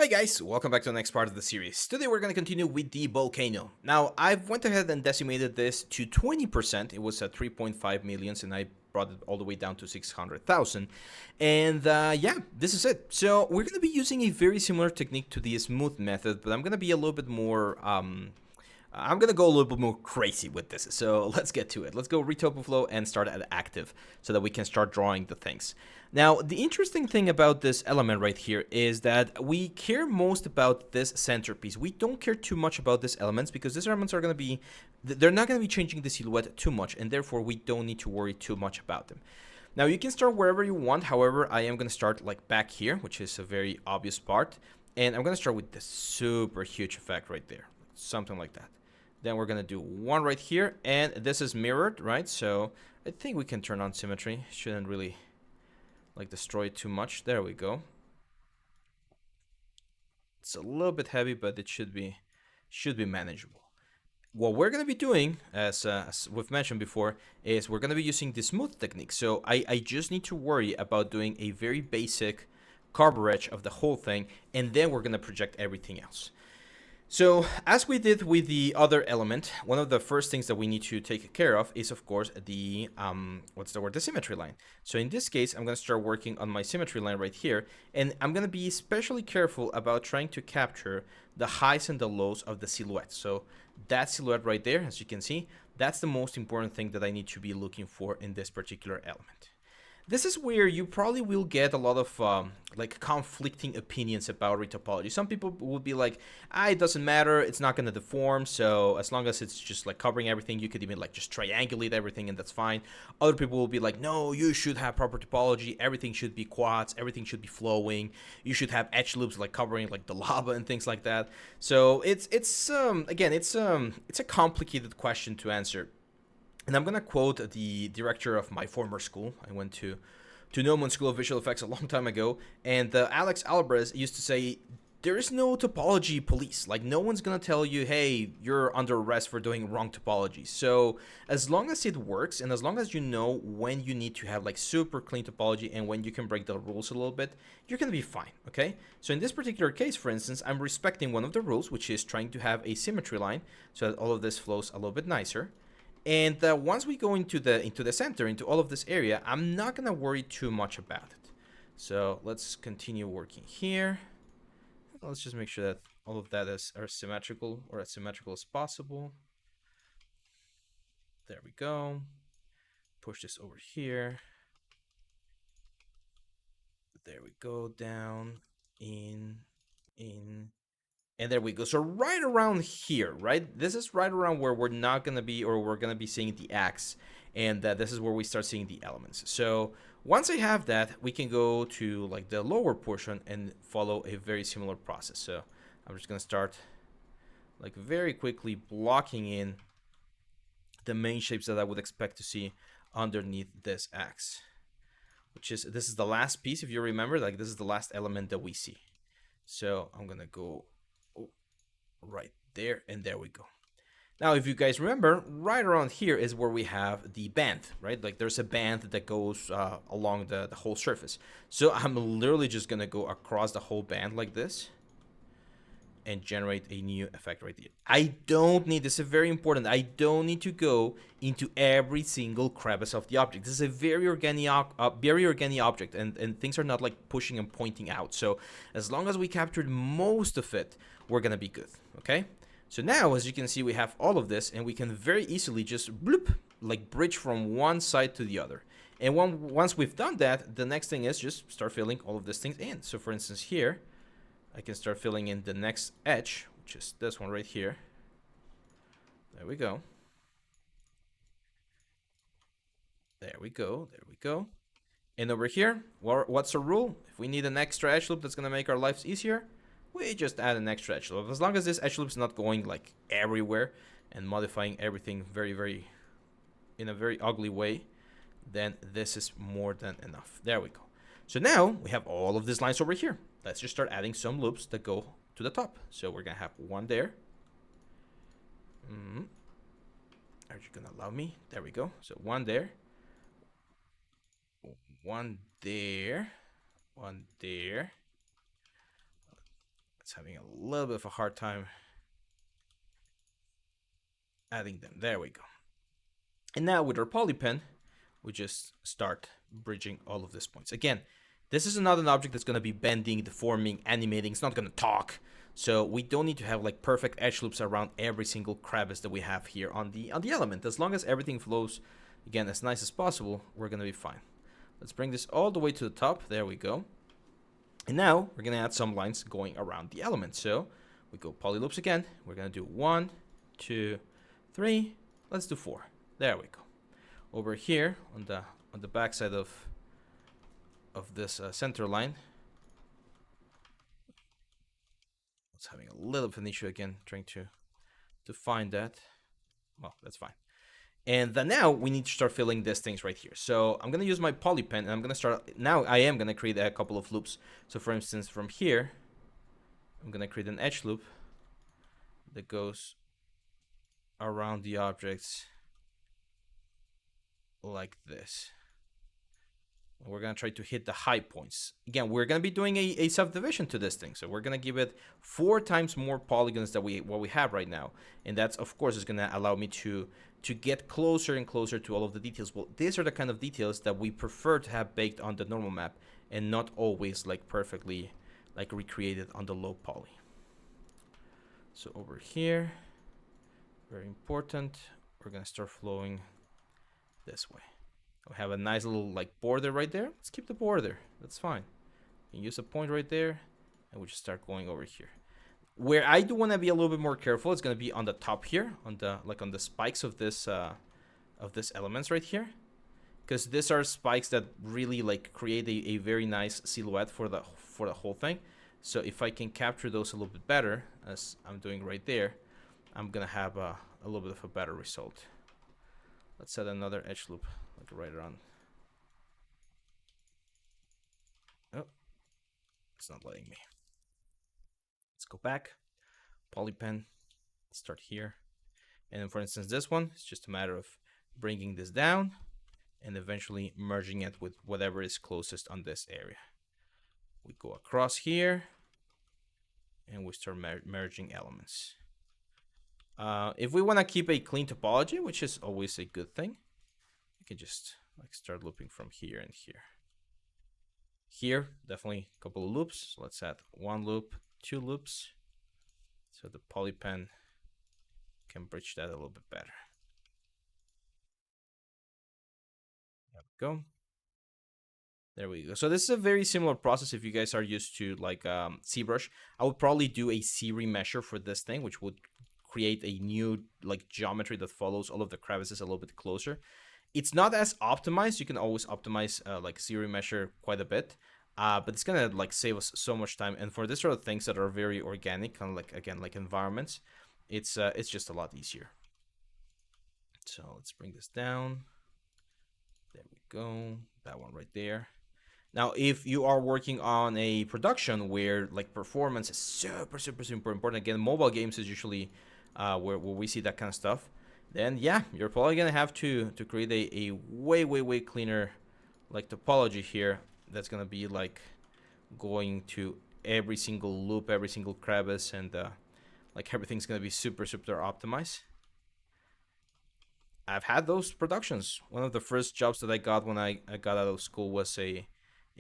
Hey guys, welcome back to the next part of the series. Today we're going to continue with the Volcanoe. Now, I've went ahead and decimated this to 20%. It was at 3.5 millions and I brought it all the way down to 600,000. And yeah, this is it. So we're going to be using a very similar technique to the smooth method, but I'm going to be a little bit more I'm gonna go a little bit more crazy with this, so let's get to it. Let's go Retopoflow and start at active so that we can start drawing the things. Now, the interesting thing about this element right here is that we care most about this centerpiece. We don't care too much about these elements because these elements are gonna be, they're not gonna be changing the silhouette too much, and therefore we don't need to worry too much about them. Now, you can start wherever you want. However, I am gonna start like back here, which is a very obvious part, and I'm gonna start with this super huge effect right there, something like that. Then we're gonna do one right here, and this is mirrored, right? So I think we can turn on symmetry. Shouldn't really like destroy it too much. There we go. It's a little bit heavy, but it should be manageable. What we're gonna be doing, as we've mentioned before, is we're gonna be using the smooth technique. So I just need to worry about doing a very basic coverage of the whole thing, and then we're gonna project everything else. So, as we did with the other element, one of the first things that we need to take care of is, of course, the, the symmetry line. So in this case, I'm going to start working on my symmetry line right here, and I'm going to be especially careful about trying to capture the highs and the lows of the silhouette. So that silhouette right there, as you can see, that's the most important thing that I need to be looking for in this particular element. This is where you probably will get a lot of like conflicting opinions about retopology. Some people will be like, it doesn't matter, it's not going to deform, so as long as it's just like covering everything, you could even like just triangulate everything and that's fine. Other people will be like, no, you should have proper topology, everything should be quads, everything should be flowing, you should have edge loops like covering like the lava and things like that. So it's again, it's a complicated question to answer. And I'm gonna quote the director of my former school. I went to Noman School of Visual Effects a long time ago, and Alex Alvarez used to say, "There is no topology police. Like no one's gonna tell you, hey, you're under arrest for doing wrong topology. So as long as it works, and as long as you know when you need to have like super clean topology and when you can break the rules a little bit, you're gonna be fine. Okay. So in this particular case, for instance, I'm respecting one of the rules, which is trying to have a symmetry line so that all of this flows a little bit nicer." And once we go into the center, into all of this area, I'm not gonna worry too much about it. So let's continue working here. Let's just make sure that all of that are symmetrical or as symmetrical as possible. There we go. Push this over here. There we go, down, in, and there we go. So right around here, right? This is right around where we're not going to be, or we're going to be seeing the axe. And this is where we start seeing the elements. So once I have that, we can go to like the lower portion and follow a very similar process. So I'm just going to start like very quickly blocking in the main shapes that I would expect to see underneath this axe. This is the last piece, if you remember, like this is the last element that we see. So I'm going to go right there, and there we go. Now, if you guys remember, right around here is where we have the band, right? Like there's a band that goes along the whole surface. So I'm literally just gonna go across the whole band like this and generate a new effect right there. I don't need, this is very important, I don't need to go into every single crevice of the object. This is a very organic object, and things are not like pushing and pointing out. So as long as we captured most of it, we're gonna be good, okay? So now, as you can see, we have all of this, and we can very easily just bloop, like bridge from one side to the other. And once we've done that, the next thing is just start filling all of these things in. So for instance here, I can start filling in the next edge, which is this one right here. There we go. There we go, there we go. And over here, what's the rule? If we need an extra edge loop that's gonna make our lives easier, we just add an extra edge loop. As long as this edge loop is not going like everywhere and modifying everything in a very ugly way, then this is more than enough. There we go. So now we have all of these lines over here. Let's just start adding some loops that go to the top. So we're gonna have one there. Are you gonna allow me? There we go. So one there, one there, one there, It's having a little bit of a hard time adding them. There we go. And now with our poly pen, we just start bridging all of these points. Again, this is not an object that's going to be bending, deforming, animating. It's not going to talk. So we don't need to have like perfect edge loops around every single crevice that we have here on the element. As long as everything flows, again, as nice as possible, we're going to be fine. Let's bring this all the way to the top. There we go. And now we're going to add some lines going around the element. So we go poly loops again. We're going to do 1, 2, 3. Let's do 4. There we go. Over here on the back side of this center line, it's having a little bit of an issue again, trying to find that. Well, that's fine. And then now we need to start filling these things right here. So I'm gonna use my poly pen, and I'm gonna start. Now I am gonna create a couple of loops. So for instance, from here, I'm gonna create an edge loop that goes around the objects like this. And we're going to try to hit the high points. Again, we're going to be doing a subdivision to this thing. So we're going to give it 4 times more polygons than what we have right now. And that's, of course, is going to allow me to get closer and closer to all of the details. Well, these are the kind of details that we prefer to have baked on the normal map and not always like perfectly like recreated on the low poly. So over here, very important, we're going to start flowing this way. We have a nice little like border right there. Let's keep the border. That's fine. You can use a point right there, and we just start going over here. Where I do want to be a little bit more careful, it's going to be on the top here, on the spikes of this elements right here, because these are spikes that really like create a very nice silhouette for the whole thing. So if I can capture those a little bit better, as I'm doing right there, I'm gonna have a little bit of a better result. Let's add another edge loop, like right around. Oh, it's not letting me. Let's go back, poly pen, start here. And then for instance, this one, it's just a matter of bringing this down and eventually merging it with whatever is closest on this area. We go across here and we start merging elements. If we want to keep a clean topology, which is always a good thing, we can just like start looping from here and here. Here, definitely a couple of loops. So let's add 1 loop, 2 loops, so the poly pen can bridge that a little bit better. There we go. There we go. So this is a very similar process if you guys are used to like ZBrush. I would probably do a Z remesher for this thing, which would create a new like geometry that follows all of the crevices a little bit closer. It's not as optimized. You can always optimize like Z remesher quite a bit, but it's gonna like save us so much time. And for this sort of things that are very organic, kind of like again like environments, it's just a lot easier. So let's bring this down. There we go. That one right there. Now, if you are working on a production where like performance is super important, again, mobile games is usually where we see that kind of stuff, then yeah, you're probably gonna have to create a way cleaner like topology here. That's gonna be like going to every single loop, every single crevice, and like everything's gonna be super optimized. I've had those productions. One of the first jobs that I got when I got out of school was a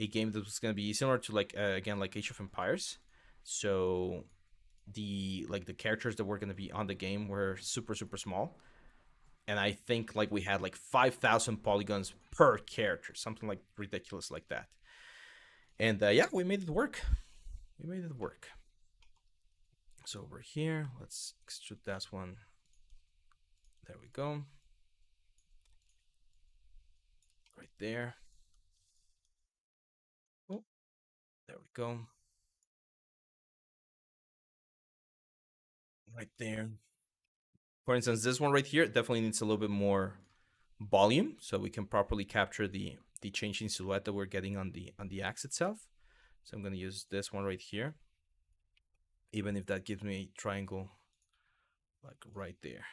game that was going to be similar to like again like Age of Empires. So the characters that were going to be on the game were super small, and I think like we had like 5,000 polygons per character, something like ridiculous like that. And yeah, we made it work. So over here, let's extrude that one. There we go. Right there. Oh, there we go. Right there. For instance, this one right here definitely needs a little bit more volume so we can properly capture the changing silhouette that we're getting on the axe itself. So I'm going to use this one right here, even if that gives me a triangle like right there.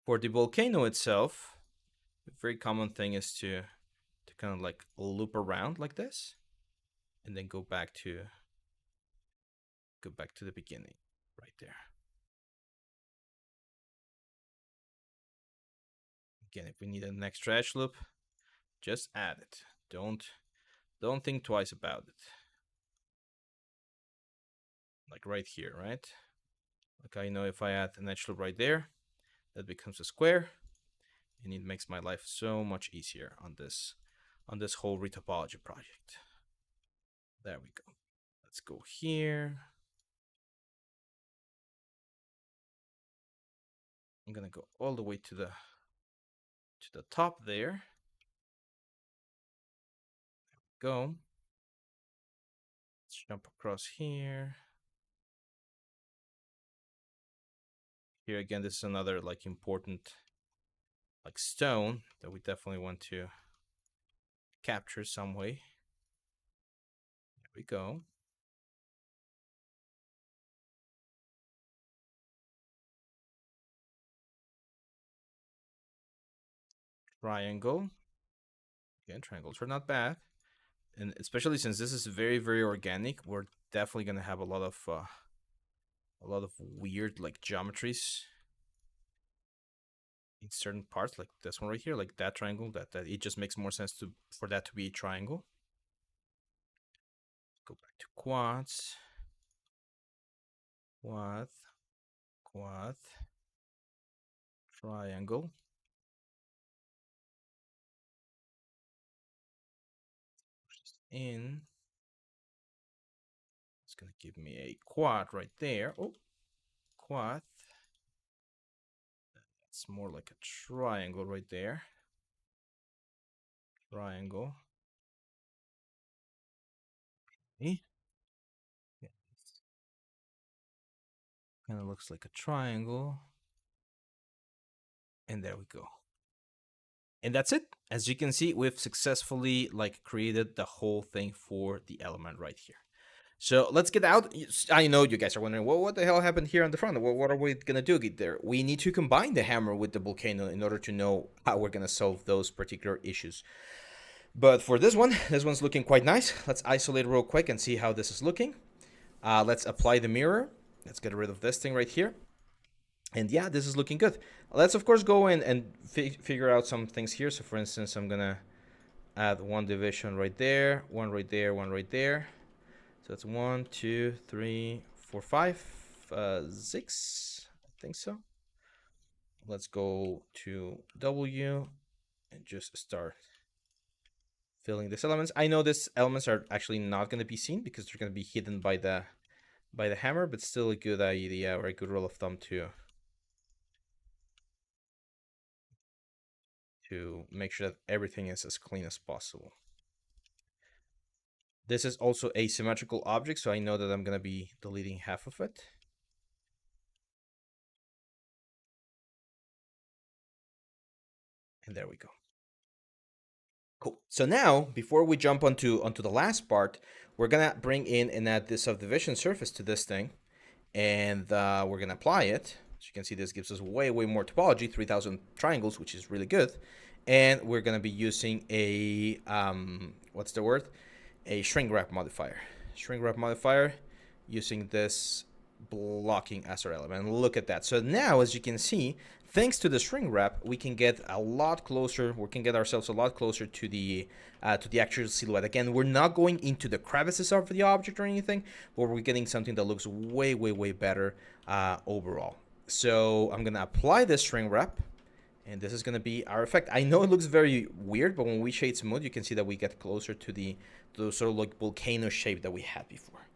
For the volcano itself, a very common thing is to kind of like loop around like this and then go back to Go back to the beginning, right there. Again, if we need an extra edge loop, just add it. Don't think twice about it. Like right here, right? Like I know if I add an edge loop right there, that becomes a square, and it makes my life so much easier on this whole retopology project. There we go. Let's go here. I'm gonna go all the way to the top there. Go. Let's jump across here. Here again, this is another like important like stone that we definitely want to capture some way. There we go. Triangle. Again, triangles are not bad. And especially since this is very, very organic, we're definitely gonna have a lot of weird like geometries in certain parts, like this one right here, like that triangle. That it just makes more sense for that to be a triangle. Go back to quads. Quad. Triangle. In. It's gonna give me a quad right there. Oh, quad. That's more like a triangle right there. Triangle. Okay. Yeah. Kind of looks like a triangle. And there we go. And that's it. As you can see, we've successfully like created the whole thing for the element right here. So let's get out. I know you guys are wondering, well, what the hell happened here on the front? Well, what are we gonna do there? We need to combine the hammer with the volcano in order to know how we're gonna solve those particular issues. But for this one's looking quite nice. Let's isolate real quick and see how this is looking. Let's apply the mirror. Let's get rid of this thing right here. And yeah, this is looking good. Let's of course go in and figure out some things here. So for instance, I'm gonna add one division right there, one right there, one right there. So it's 1, 2, 3, 4, 5, 6. I think so. Let's go to W and just start filling these elements. I know these elements are actually not going to be seen because they're going to be hidden by the hammer, but still a good idea or a good rule of thumb to make sure that everything is as clean as possible. This is also a symmetrical object, so I know that I'm going to be deleting half of it. And there we go. Cool. So now, before we jump onto the last part, we're going to bring in and add this subdivision surface to this thing. And we're going to apply it. As you can see, this gives us way more topology, 3,000 triangles, which is really good. And we're going to be using a, what's the word? A shrink wrap modifier. Shrink wrap modifier using this blocking as our element. And look at that. So now, as you can see, thanks to the shrink wrap, we can get a lot closer. We can get ourselves a lot closer to the actual silhouette. Again, we're not going into the crevices of the object or anything, but we're getting something that looks way better overall. So I'm gonna apply this shrink wrap, and this is gonna be our effect. I know it looks very weird, but when we shade smooth, you can see that we get closer to the sort of like volcano shape that we had before.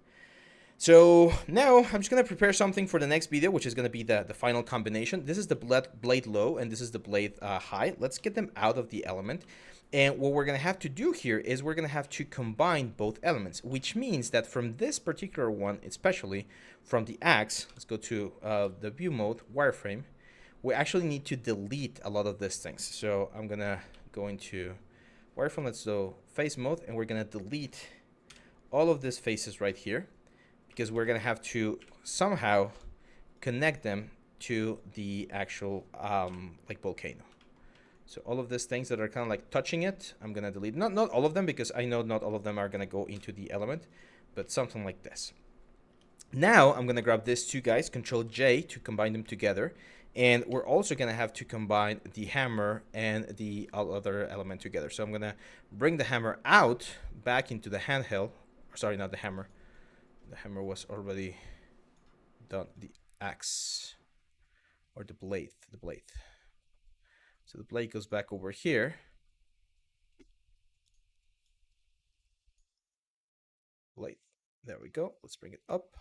So now I'm just going to prepare something for the next video, which is going to be the final combination. This is the blade low and this is the blade high. Let's get them out of the element. And what we're going to have to do here is we're going to have to combine both elements, which means that from this particular one, especially from the axe, let's go to the view mode, wireframe, we actually need to delete a lot of these things. So I'm going to go into wireframe, let's go face mode, and we're going to delete all of these faces right here, because we're going to have to somehow connect them to the actual like volcano. So all of these things that are kind of like touching it, I'm going to delete. Not all of them, because I know not all of them are going to go into the element, but something like this. Now I'm gonna grab these two guys, Control J, to combine them together. And we're also gonna have to combine the hammer and the other element together. So I'm gonna bring the hammer out back into the handheld. Sorry, not the hammer. The hammer was already done. The axe or the blade. The blade. So the blade goes back over here. Blade. There we go. Let's bring it up.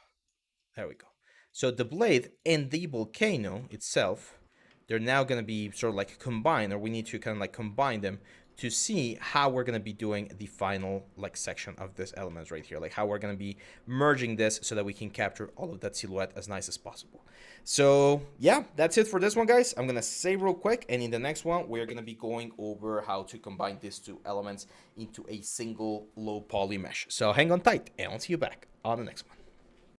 There we go. So the blade and the volcano itself, they're now going to be sort of like combined, or we need to kind of like combine them to see how we're going to be doing the final like section of this elements right here, like how we're going to be merging this so that we can capture all of that silhouette as nice as possible. So yeah, that's it for this one, guys. I'm going to save real quick, and in the next one we're going to be going over how to combine these two elements into a single low poly mesh. So hang on tight, and I'll see you back on the next one.